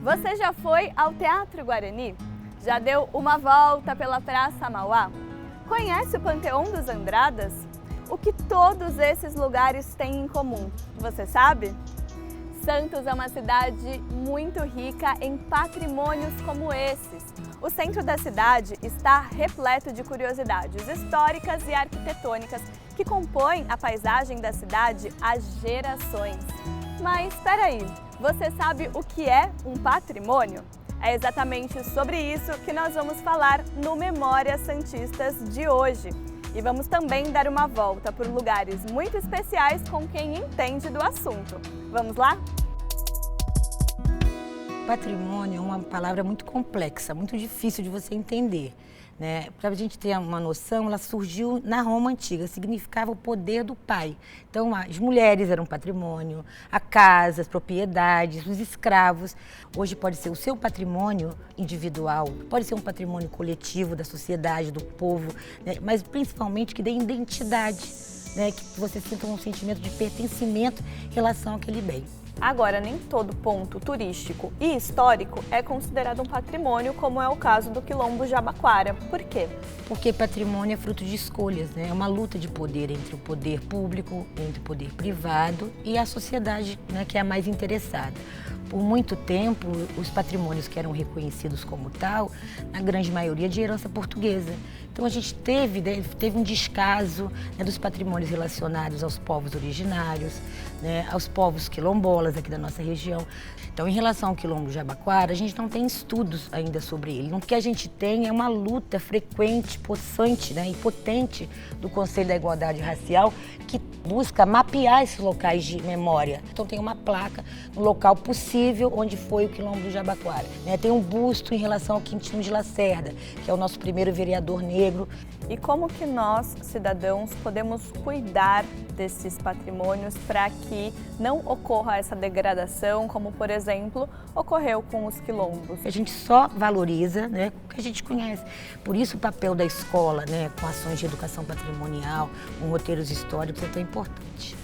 Você já foi ao Teatro Guarani? Já deu uma volta pela Praça Mauá? Conhece o Panteão dos Andradas? O que todos esses lugares têm em comum, você sabe? Santos é uma cidade muito rica em patrimônios como esses. O centro da cidade está repleto de curiosidades históricas e arquitetônicas que compõem a paisagem da cidade há gerações. Mas espera aí, você sabe o que é um patrimônio? É exatamente sobre isso que nós vamos falar no Memórias Santistas de hoje. E vamos também dar uma volta por lugares muito especiais com quem entende do assunto. Vamos lá? Patrimônio é uma palavra muito complexa, muito difícil de você entender, né? Para a gente ter uma noção, ela surgiu na Roma Antiga, significava o poder do pai. Então, as mulheres eram patrimônio, a casa, as propriedades, os escravos. Hoje pode ser o seu patrimônio individual, pode ser um patrimônio coletivo da sociedade, do povo, né? Mas principalmente que dê identidade, né? Que você sinta um sentimento de pertencimento em relação àquele bem. Agora, nem todo ponto turístico e histórico é considerado um patrimônio, como é o caso do Quilombo Jabaquara. Por quê? Porque patrimônio é fruto de escolhas, né? É uma luta de poder entre o poder público, entre o poder privado e a sociedade, né, que é a mais interessada. Por muito tempo, os patrimônios que eram reconhecidos como tal, na grande maioria de herança portuguesa. Então a gente teve um descaso, né, dos patrimônios relacionados aos povos originários, né, aos povos quilombolas aqui da nossa região. Então, em relação ao Quilombo Jabaquara, a gente não tem estudos ainda sobre ele. O que a gente tem é uma luta frequente, possante, né, e potente do Conselho da Igualdade Racial, que busca mapear esses locais de memória. Então tem uma placa no local possível onde foi o Quilombo do Jabaquara, né? Tem um busto em relação ao Quintino de Lacerda, que é o nosso primeiro vereador negro. E como que nós, cidadãos, podemos cuidar desses patrimônios para que não ocorra essa degradação, como, por exemplo, ocorreu com os quilombos? A gente só valoriza, né, o que a gente conhece. Por isso o papel da escola, né, com ações de educação patrimonial, com roteiros históricos, é tão importante.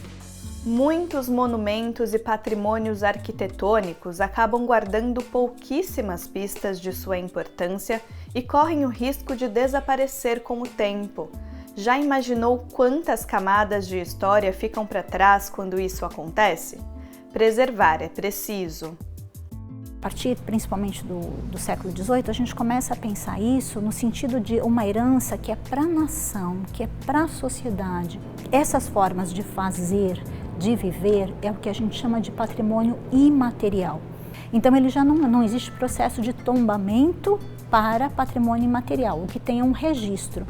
Muitos monumentos e patrimônios arquitetônicos acabam guardando pouquíssimas pistas de sua importância e correm o risco de desaparecer com o tempo. Já imaginou quantas camadas de história ficam para trás quando isso acontece? Preservar é preciso. A partir principalmente do século XVIII, a gente começa a pensar isso no sentido de uma herança que é para a nação, que é para a sociedade. Essas formas de fazer, de viver, é o que a gente chama de patrimônio imaterial. Então ele já não existe processo de tombamento para patrimônio imaterial, o que tem é um registro.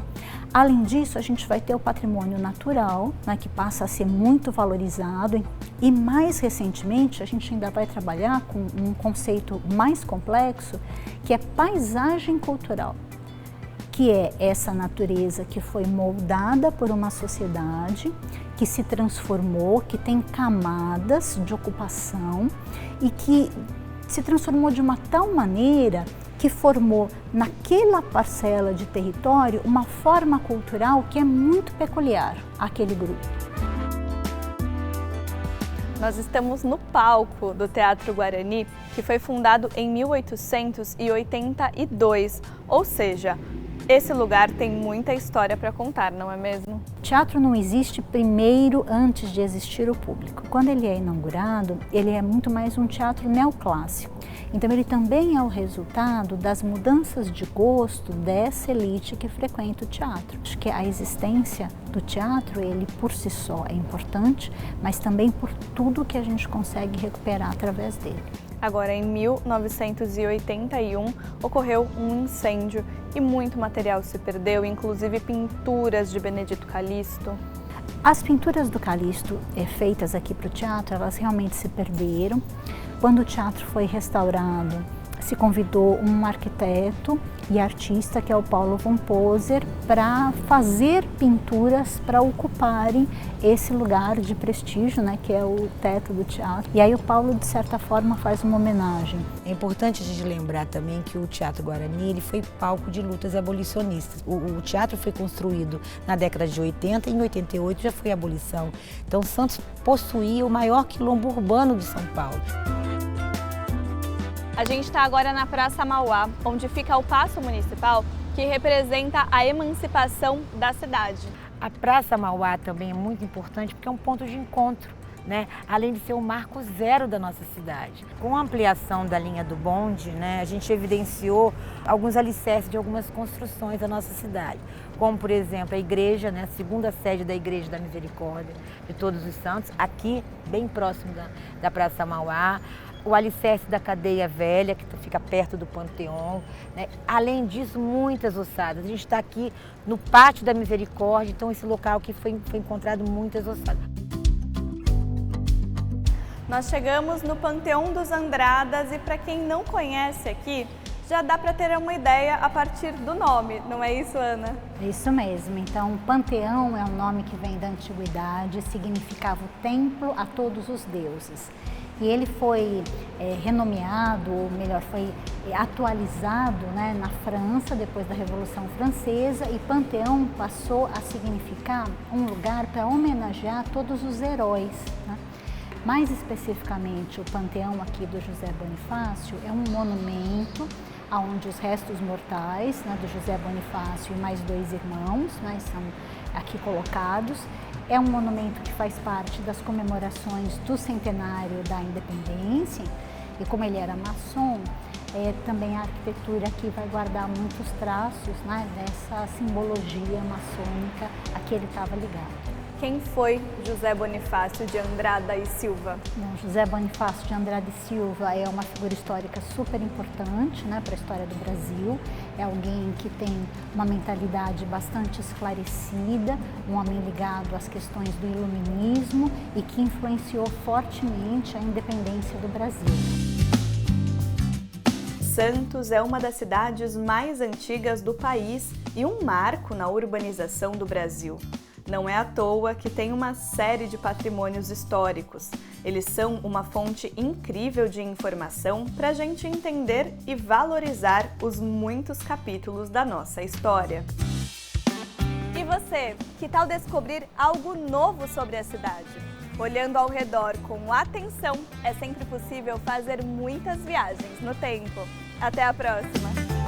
Além disso, a gente vai ter o patrimônio natural, né, que passa a ser muito valorizado, e mais recentemente a gente ainda vai trabalhar com um conceito mais complexo, que é paisagem cultural, que é essa natureza que foi moldada por uma sociedade, que se transformou, que tem camadas de ocupação e que se transformou de uma tal maneira que formou naquela parcela de território uma forma cultural que é muito peculiar àquele grupo. Nós estamos no palco do Teatro Guarani, que foi fundado em 1882, ou seja, esse lugar tem muita história para contar, não é mesmo? O teatro não existe primeiro antes de existir o público. Quando ele é inaugurado, ele é muito mais um teatro neoclássico. Então ele também é o resultado das mudanças de gosto dessa elite que frequenta o teatro. Acho que a existência do teatro, ele por si só é importante, mas também por tudo que a gente consegue recuperar através dele. Agora, em 1981, ocorreu um incêndio e muito material se perdeu, inclusive pinturas de Benedito Calixto. As pinturas do Calixto feitas aqui para o teatro, elas realmente se perderam. Quando o teatro foi restaurado, se convidou um arquiteto e artista, que é o Paulo von Poser, para fazer pinturas para ocuparem esse lugar de prestígio, né, que é o teto do teatro. E aí o Paulo, de certa forma, faz uma homenagem. É importante a gente lembrar também que o Teatro Guarani ele foi palco de lutas abolicionistas. O teatro foi construído na década de 80 e em 88 já foi a abolição. Então Santos possuía o maior quilombo urbano de São Paulo. A gente está agora na Praça Mauá, onde fica o Paço Municipal, que representa a emancipação da cidade. A Praça Mauá também é muito importante porque é um ponto de encontro, né? Além de ser o marco zero da nossa cidade. Com a ampliação da linha do bonde, né, a gente evidenciou alguns alicerces de algumas construções da nossa cidade, como por exemplo a igreja, né, a segunda sede da Igreja da Misericórdia de Todos os Santos, aqui bem próximo da Praça Mauá, o alicerce da Cadeia Velha, que fica perto do Panteão, né? Além disso, muitas ossadas. A gente está aqui no Pátio da Misericórdia, então esse local aqui foi encontrado muitas ossadas. Nós chegamos no Panteão dos Andradas e para quem não conhece aqui, já dá para ter uma ideia a partir do nome, não é isso, Ana? Isso mesmo. Então, Panteão é um nome que vem da antiguidade, significava o templo a todos os deuses. E ele foi renomeado, ou melhor, foi atualizado, né, na França, depois da Revolução Francesa, e Panteão passou a significar um lugar para homenagear todos os heróis, né? Mais especificamente, o Panteão aqui do José Bonifácio é um monumento onde os restos mortais, né, do José Bonifácio e mais 2 irmãos, né, são aqui colocados. É um monumento que faz parte das comemorações do centenário da independência e como ele era maçom, também a arquitetura aqui vai guardar muitos traços, né, dessa simbologia maçônica a que ele estava ligado. Quem foi José Bonifácio de Andrada e Silva? Bom, José Bonifácio de Andrada e Silva é uma figura histórica super importante, né, para a história do Brasil. É alguém que tem uma mentalidade bastante esclarecida, um homem ligado às questões do iluminismo e que influenciou fortemente a independência do Brasil. Santos é uma das cidades mais antigas do país e um marco na urbanização do Brasil. Não é à toa que tem uma série de patrimônios históricos. Eles são uma fonte incrível de informação para a gente entender e valorizar os muitos capítulos da nossa história. E você, que tal descobrir algo novo sobre a cidade? Olhando ao redor com atenção, é sempre possível fazer muitas viagens no tempo. Até a próxima!